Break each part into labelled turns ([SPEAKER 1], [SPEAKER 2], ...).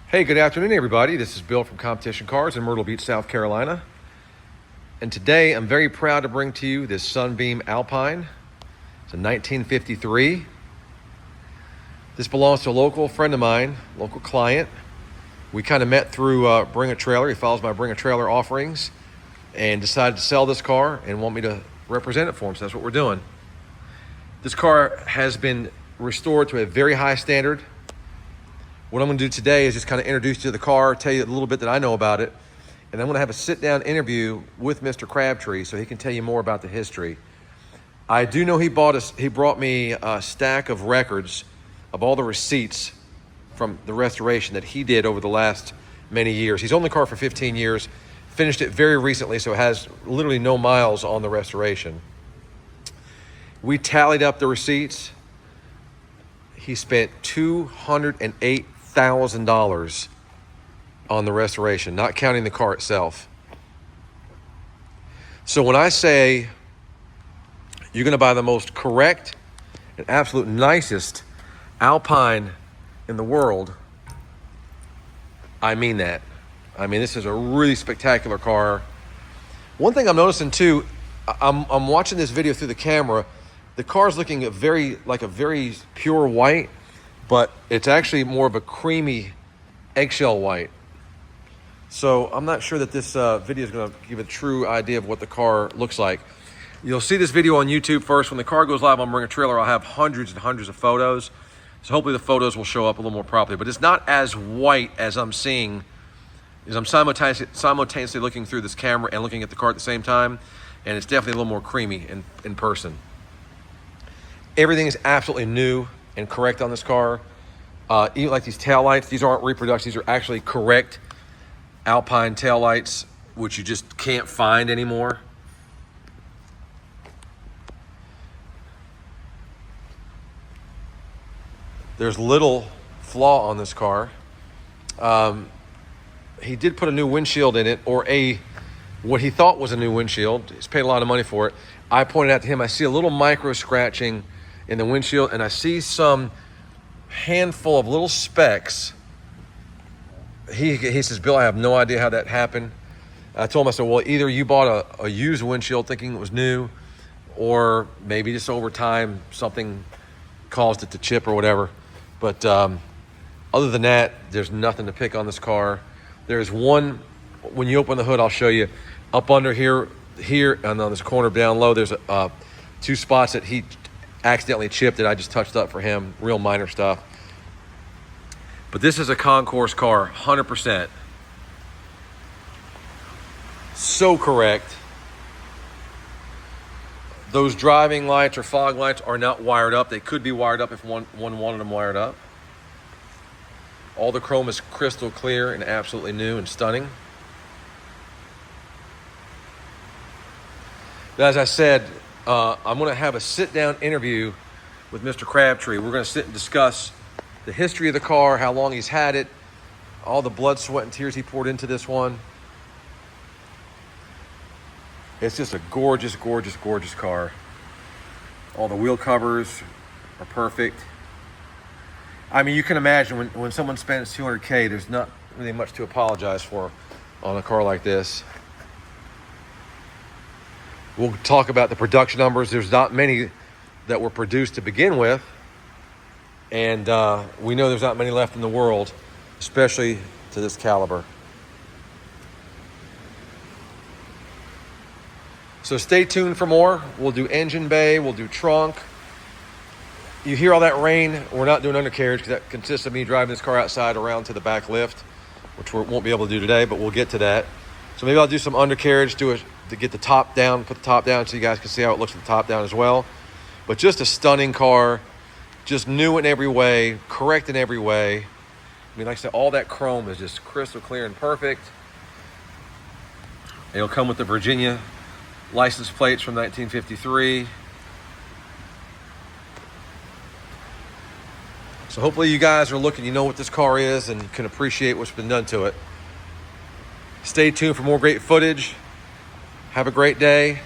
[SPEAKER 1] Hey, good afternoon, everybody. This is Bill from Competition Cars in Myrtle Beach, South Carolina. And today I'm very proud to bring to you this Sunbeam Alpine. It's a 1953. This belongs to a local friend of mine, local client. We kind of met through Bring a Trailer. He follows my Bring a Trailer offerings and decided to sell this car and want me to represent it for him. So that's what we're doing. This car has been restored to a very high standard. What I'm going to do today is just kind of introduce you to the car, tell you a little bit that I know about it, and I'm going to have a sit-down interview with Mr. Crabtree so he can tell you more about the history. I do know he brought me a stack of records of all the receipts from the restoration that he did over the last many years. He's owned the car for 15 years, finished it very recently, so it has literally no miles on the restoration. We tallied up the receipts. He spent $208,000 on the restoration, not counting the car itself. So when I say you're going to buy the most correct and absolute nicest Alpine in the world, I mean that. I mean, this is a really spectacular car. One thing I'm noticing too, I'm watching this video through the camera. The car's looking like a very pure white, but it's actually more of a creamy eggshell white. So I'm not sure that this video is going to give a true idea of what the car looks like. You'll see this video on YouTube first. When the car goes live on Bring a Trailer, I'll have hundreds and hundreds of photos. So hopefully the photos will show up a little more properly. But it's not as white as I'm seeing, as I'm simultaneously looking through this camera and looking at the car at the same time. And it's definitely a little more creamy in person. Everything is absolutely new and correct on this car. Even like these taillights, these aren't reproductions. These are actually correct Alpine taillights, which you just can't find anymore. There's little flaw on this car. He did put a new windshield in it, or what he thought was a new windshield. He's paid a lot of money for it. I pointed out to him, I see a little micro scratching in the windshield, and I see some handful of little specks. He says, Bill, I have no idea how that happened. I told him, I said, well, either you bought a used windshield thinking it was new, or maybe just over time something caused it to chip or whatever. But other than that, there's nothing to pick on this car. There's one, when you open the hood, I'll show you, up under here, and on this corner down low, there's two spots that he accidentally chipped that I just touched up for him, real minor stuff. But this is a concourse car, 100%. So correct. Those driving lights or fog lights are not wired up. They could be wired up if one wanted them wired up. All the chrome is crystal clear and absolutely new and stunning. As I said, I'm going to have a sit-down interview with Mr. Crabtree. We're going to sit and discuss the history of the car, how long he's had it, all the blood, sweat, and tears he poured into this one. It's just a gorgeous, gorgeous, gorgeous car. All the wheel covers are perfect. I mean, you can imagine when someone spends $200K, there's not really much to apologize for on a car like this. We'll talk about the production numbers. There's not many that were produced to begin with. And we know there's not many left in the world, especially to this caliber. So stay tuned for more. We'll do engine bay, we'll do trunk. You hear all that rain, we're not doing undercarriage because that consists of me driving this car outside around to the back lift, which we won't be able to do today, but we'll get to that. So maybe I'll do some undercarriage, to get the top down, put the top down so you guys can see how it looks with the top down as well. But just a stunning car, just new in every way, correct in every way. I mean, like I said, all that chrome is just crystal clear and perfect. It'll come with the Virginia license plates from 1953. So hopefully you guys are looking, you know what this car is and can appreciate what's been done to it. Stay tuned for more great footage. Have a great day.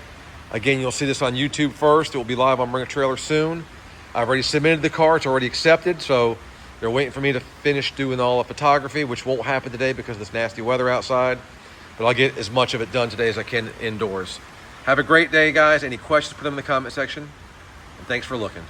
[SPEAKER 1] Again, you'll see this on YouTube first. It will be live on Bring a Trailer soon. I've already submitted the car. It's already accepted. So They're waiting for me to finish doing all the photography, which won't happen today because of this nasty weather outside. But I'll get as much of it done today as I can indoors. Have a great day, guys. Any questions, put them in the comment section. And thanks for looking.